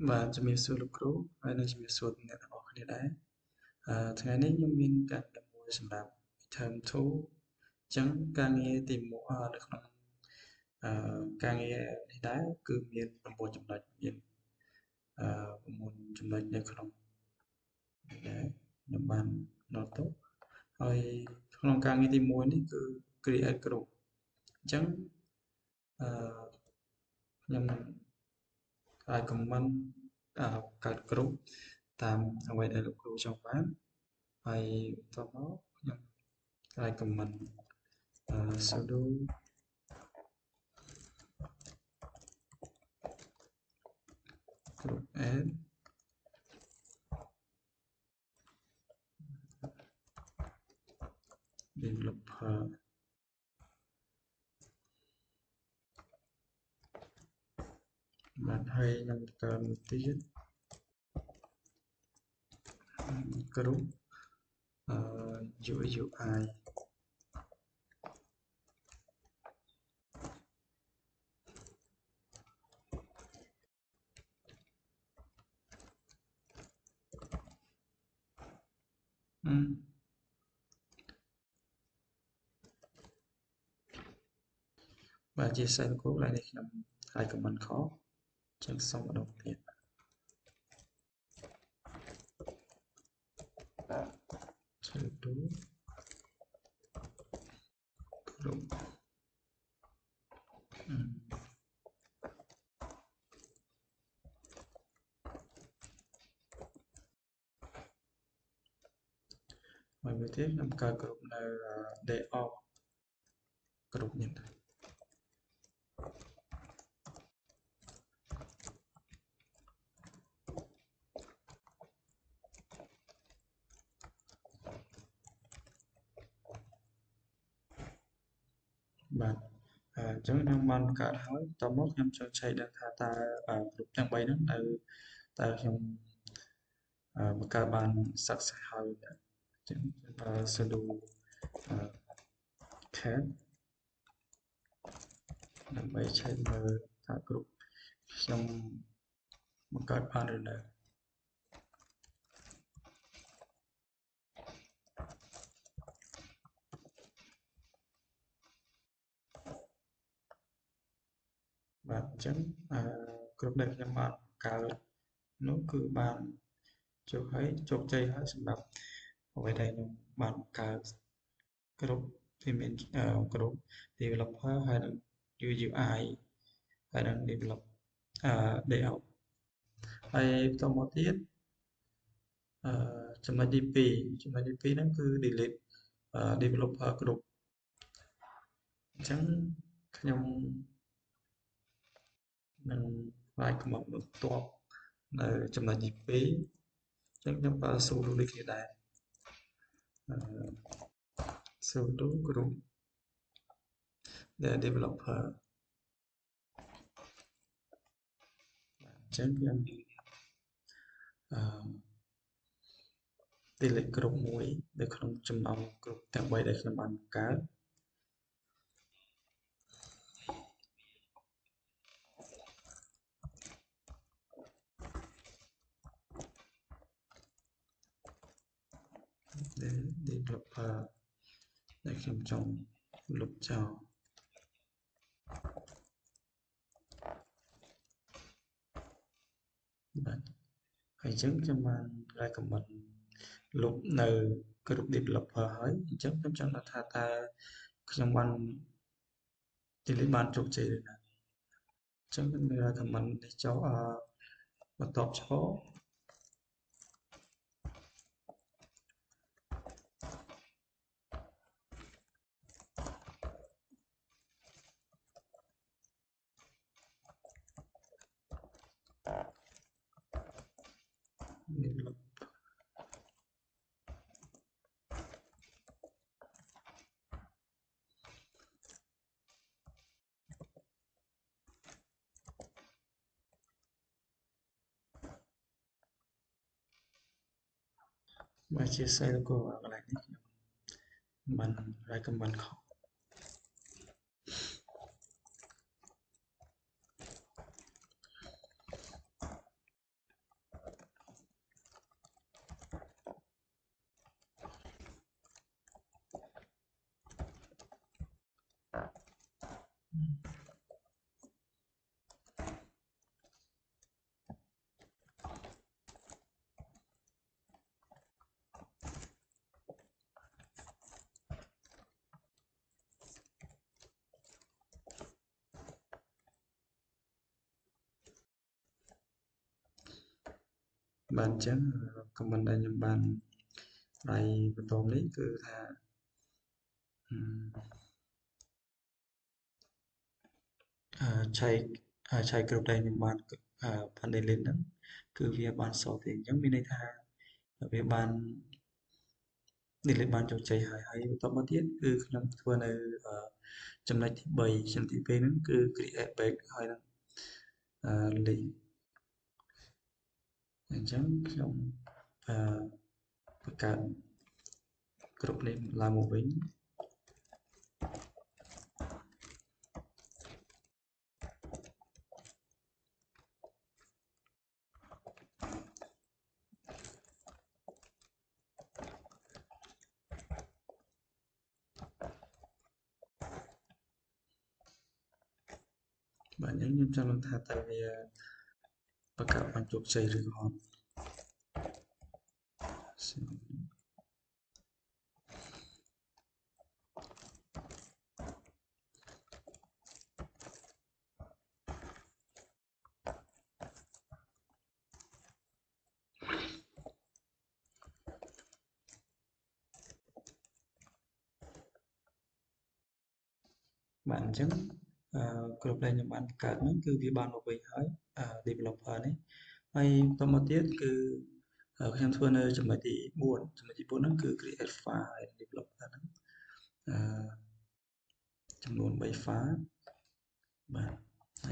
បាទជំរាបសួរលោកគ្រូហើយនិងជំរាបសួរអ្នកទាំងអស់គ្នាដែរថ្ងៃនេះខ្ញុំមានការងារមួយសម្រាប់ term 2អញ្ចឹងការងារទី1នៅក្នុងការងារនេះដែរគឺមាន9ចំណុចមាន9ចំណុចនៅក្នុងដែលខ្ញុំបានណត់ទុកហើយក្នុងការងារទី1នេះគឺ create group អញ្ចឹងខ្ញុំអាច comment កើត group តាមអ្វីដែលលោកគ្រូចង់បានហើយបន្ទាប់មកខ្ញុំអាច comment sudo group add developer បាទហើយខ្ញុំកើមួយទៀត group UI បាទជាសិស្សគ្រូឡើយនេះខ្ញុំឲ្យ comment ខុសចឹងសូមម្ដងទៀតចូលទៅ group ហើយមួយទៀតខ្ញុំកើត group នៅ day off group នេះដែរបាទអញ្ចឹងខ្ញុំបានបង្កើតហើយតមកខ្ញុំចង់ឆែកដឹងថាតើ group ទាំង3ហ្នឹងតើខ្ញុំបង្កើតបាន success ហើយអញ្ចឹងsudo cat ដើម្បីឆែកមើលថា group ខ្ញុំបង្កើតបានឬនៅបាទអញ្ចឹងgroup ដែលខ្ញុំបានបង្កើតនោះគឺបានជោគជ័យហើយសម្រាប់អ្វីដែលខ្ញុំបានបង្កើត group ที่មានgroup developer ហើយនិង UI ហើយនិង develop layout ហើយបន្តមកទៀតចំណុចទី2ហ្នឹងគឺ delete developer group អញ្ចឹងខ្ញុំនឹងអាចកំណត់បន្ទាប់នៅចំណុចទី2អញ្ចឹងខ្ញុំប្រើ sudo ដូចគ្នាដែរsudo group the developer អញ្ចឹងខ្ញុំdelete group មួយនៅក្នុងចំណោម group ទាំង3ដែលខ្ញុំបានបង្កើតdeveloper ដែលខ្ញុំចង់លុបចោលបាទហើយអញ្ចឹងខ្ញុំបាន recommend លុបនៅ group developer ហើយអញ្ចឹងខ្ញុំចង់ដឹងថាតើខ្ញុំបាន delete បានជោគជ័យឬណាអញ្ចឹងខ្ញុំ recommend នេះចុះបន្ទាប់ឆ្ពោះមកជាសិស្សក៏កន្លែងនេះខ្ញុំបាន recommend ខុស bạn chẳng comment đây nhưng bạn này tóm lý cứ thà chạy chạy cực đây nhưng bạn bạn để lên đó cứ việc bạn sau thì giống như này tha về bạn để lên bạn cho chạy hay hay tóm mất tiết cứ năm thua này trong này thì 7 trong thì về nó cứ create back hay là lý chẳng trong cả group này là một với bạn nhớ nhầm trong lần thà tại vì tất cả bạn chụp chạy được họ bạn chẳng group này nhưng bạn cả nó cứ vì bạn một mình hỏi developer đấy hay tóm mất tiết cứ khi thua nơi chấm mấy thì buồn nó cứ create file developer nóจำนวนใบฟ้ามาใน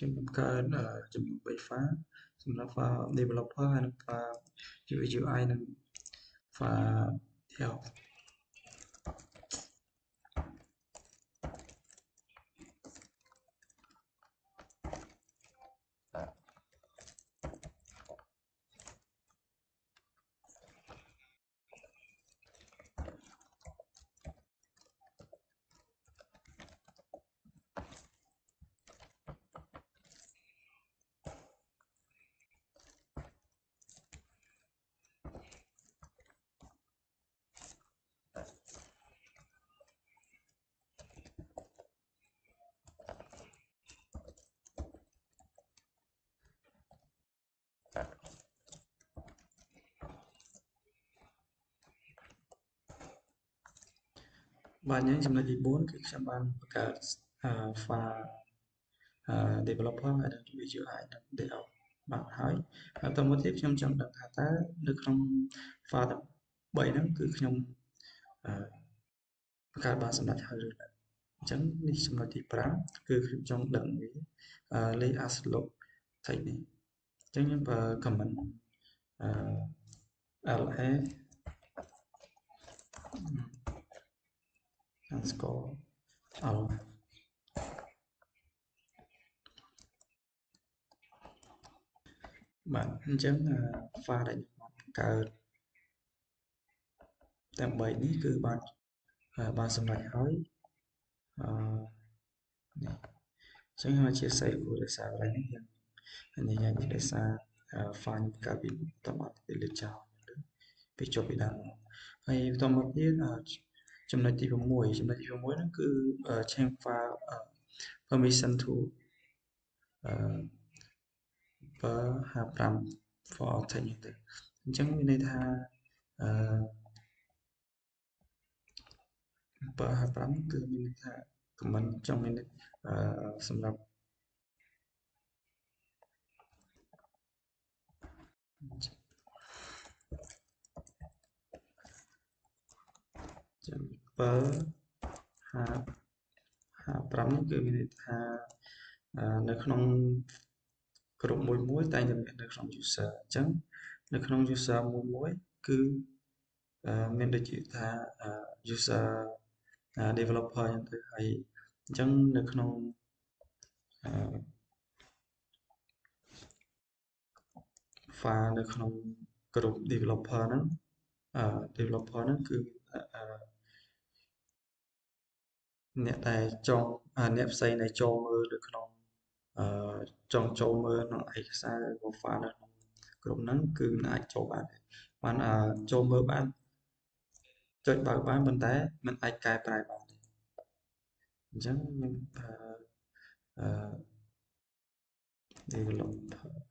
จำนวนการจำนวนใบฟ้าสำหรับdeveloper និងUI និងtheo banyakចំណុចទី4គឺខ្ញុំបានបង្កើតfile developer ហើយនិង UI និង layout បាទហើយតទៅទៀតខ្ញុំចង់ដឹងថាតើនៅក្នុង file 3ហ្នឹងគឺខ្ញុំបង្កើតបានសម្រាប់ហើយឬនៅអញ្ចឹងនេះចំណុចទី5គឺខ្ញុំចង់ដឹងវាលេខ ASLOC text នេះអញ្ចឹងខ្ញុំបើ comment LA underscore L បាទអញ្ចឹង file ដែលខ្ញុំបង្កើតទាំង3នេះគឺបានសម្រេចហើយនេះអញ្ចឹងខ្ញុំchia sẻ គួរដោយសារកន្លែងនេះខ្ញុំញ៉ាំដោយសារ file បង្កើតពីតមកទៅលើចោលពីចុះពីដើមហើយបន្តមកទៀតចំណុចទី6ហ្នឹងគឺ change file permission to per 55 for all text ទៅអញ្ចឹងមានន័យថា per 55គឺមានន័យថា comment ចង់មានសម្រាប់ចាំ per 55 5នេះគឺមានន័យថានៅក្នុងក្រុមមួយតែតែមាននៅក្នុង user អញ្ចឹងនៅក្នុង user មួយគឺមានដូចជាថា user developer អញ្ចឹងទៅហើយអញ្ចឹងនៅក្នុងfile នៅក្នុងក្រុម developer ហ្នឹងគឺអ្នកដែលអ្នកផ្សេងដែលចូលមើលនៅក្នុងចង់ចូលមើលក្នុងឯកសារឬ file នៅក្នុងក្រុមហ្នឹងគឺមិនអាចចូលបានចូលមើលបានចុចបើកបានប៉ុន្តែមិនអាចកែប្រែបានអញ្ចឹងខ្ញុំថា developer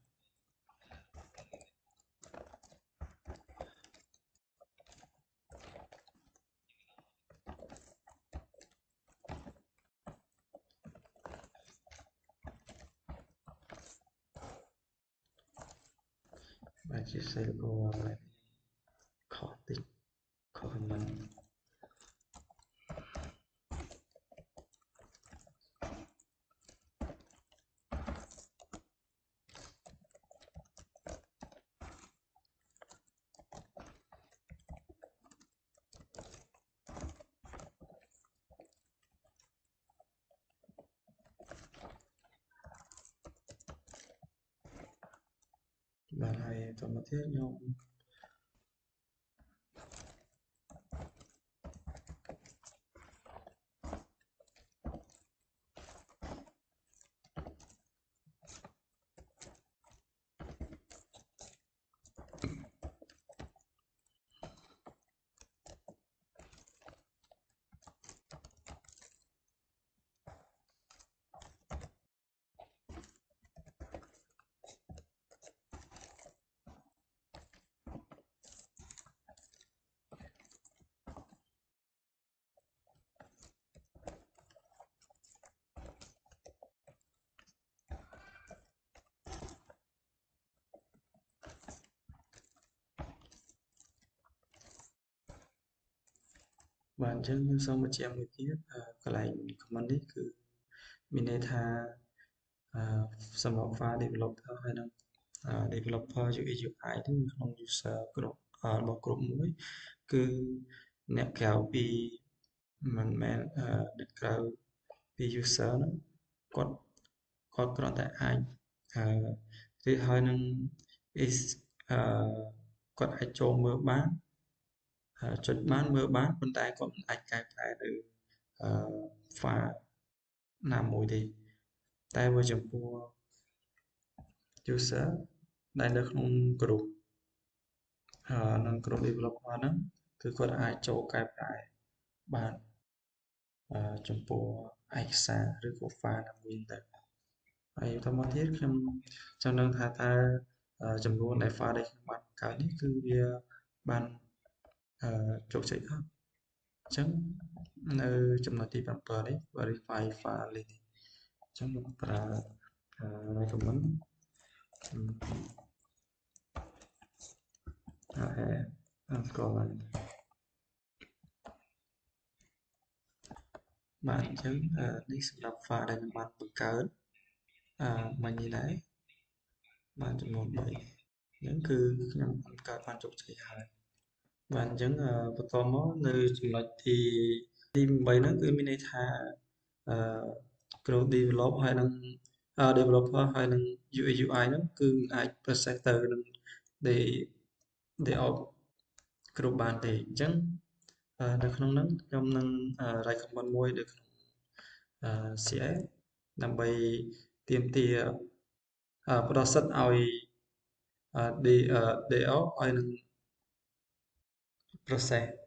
បាទជាសេលក៏ខុសតិចខុសមិនបាទហើយតមកទៀតខ្ញុំបាទអញ្ចឹងខ្ញុំសូមបញ្ជាក់មួយទៀតកន្លែង comment នេះគឺមានន័យថាសម្រាប់ file developer ហើយនឹង developer UI UI នេះក្នុង user គ្រប់របស់ក្រុមមួយគឺអ្នកក្រៅពីមិនមែនអ្នកក្រៅពី user ហ្នឹងគាត់គ្រាន់តែអាចឬហើយនឹង is គាត់អាចចូលមើលបានចុចបានមើលបានប៉ុន្តែគាត់មិនអាចកែប្រែនៅfile ណាមួយទេតែបើចំពោះ user ដែលនៅក្នុងក្រុមក្រុម developer ហ្នឹងគឺគាត់អាចចូលកែប្រែបានចំពោះឯកសារឬក៏ file ណាមួយទៅហើយបន្តមកទៀតខ្ញុំចង់ដឹងថាតើចំនួនដែល file ដែលខ្ញុំបានបង្កើតនេះគឺវាបានជោគជ័យអត់អញ្ចឹងនៅចំណុចទី7នេះ verify file នេះអញ្ចឹងខ្ញុំប្រើ recommendស្គាល់បានបាទអញ្ចឹងនេះសម្រាប់ file ដែលខ្ញុំបានបង្កើតមិញនេះដែរបានចំនួន3អញ្ចឹងគឺខ្ញុំបង្កើតបានជោគជ័យហើយបាទអញ្ចឹងបន្តមកនៅចំណុចទី8ហ្នឹងគឺមានន័យថាក្រុម develop ហើយនឹង developer ហើយនឹង UI UI ហ្នឹងគឺអាច process ទៅនឹង layout គ្រប់បានទេអញ្ចឹងនៅក្នុងហ្នឹងខ្ញុំនឹង recommend មួយនៅក្នុង CS ដើម្បីទាមទារផ្ដល់សិទ្ធិឲ្យ DO ឲ្យនឹង process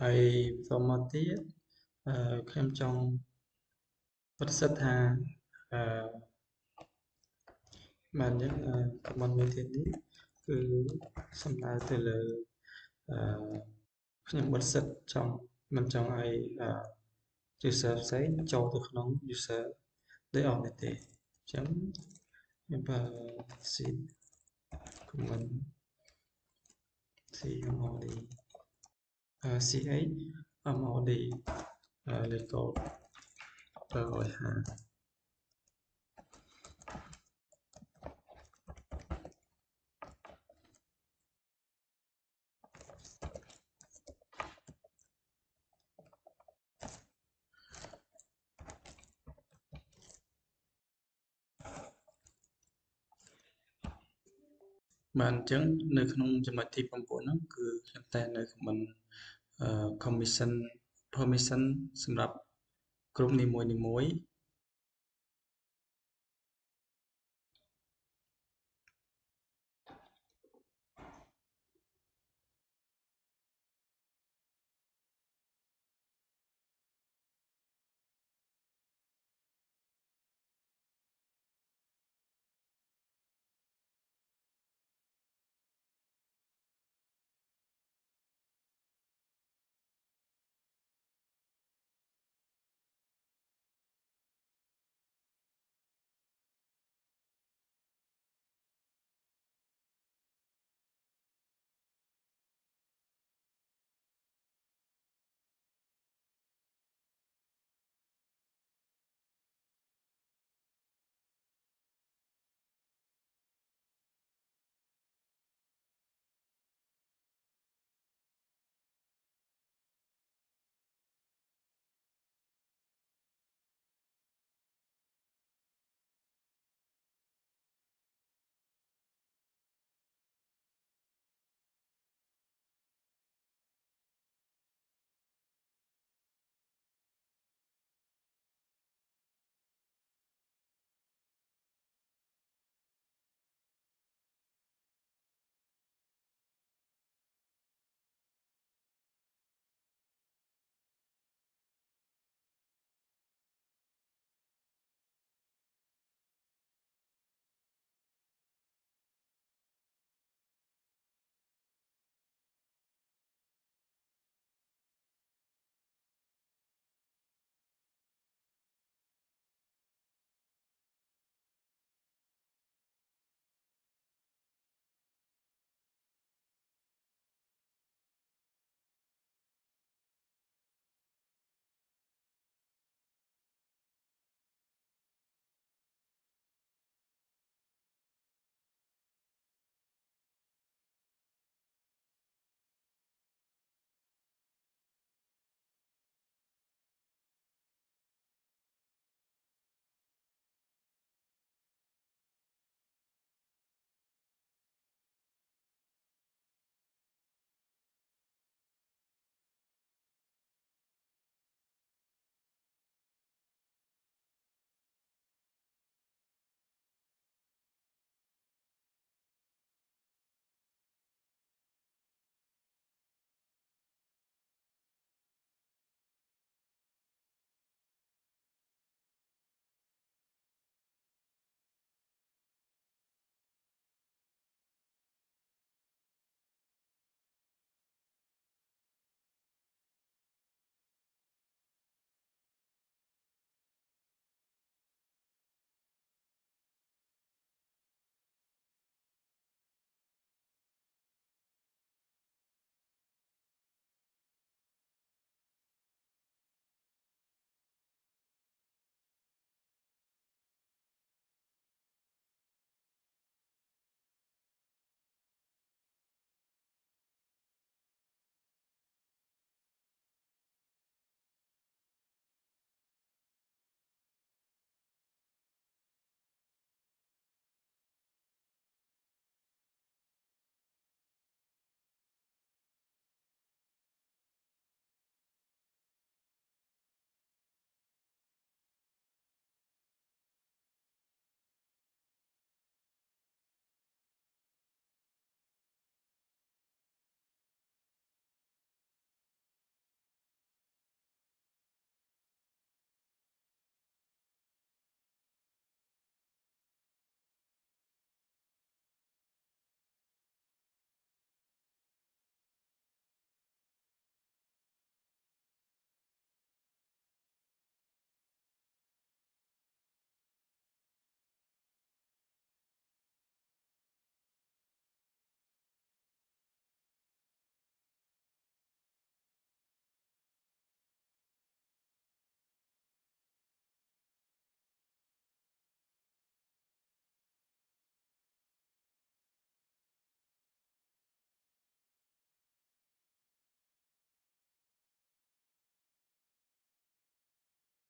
ហើយបន្តមកទៀតខ្ញុំចង់បទសិទ្ធថាបានអញ្ចឹងcomment មួយទៀតនេះគឺសំដៅទៅលើខ្ញុំបទសិទ្ធចង់មិនចង់ឲ្យuser ផ្សេងចូលទៅក្នុង user ដោយអស់នេះទេអញ្ចឹងខ្ញុំបើ seed comment cmod ch mod លេខកូដ150បានអញ្ចឹងនៅក្នុងចំណុចទី9ហ្នឹងគឺខ្ញុំតែនៅ comment permission សម្រាប់ក្រុមនីមួយៗ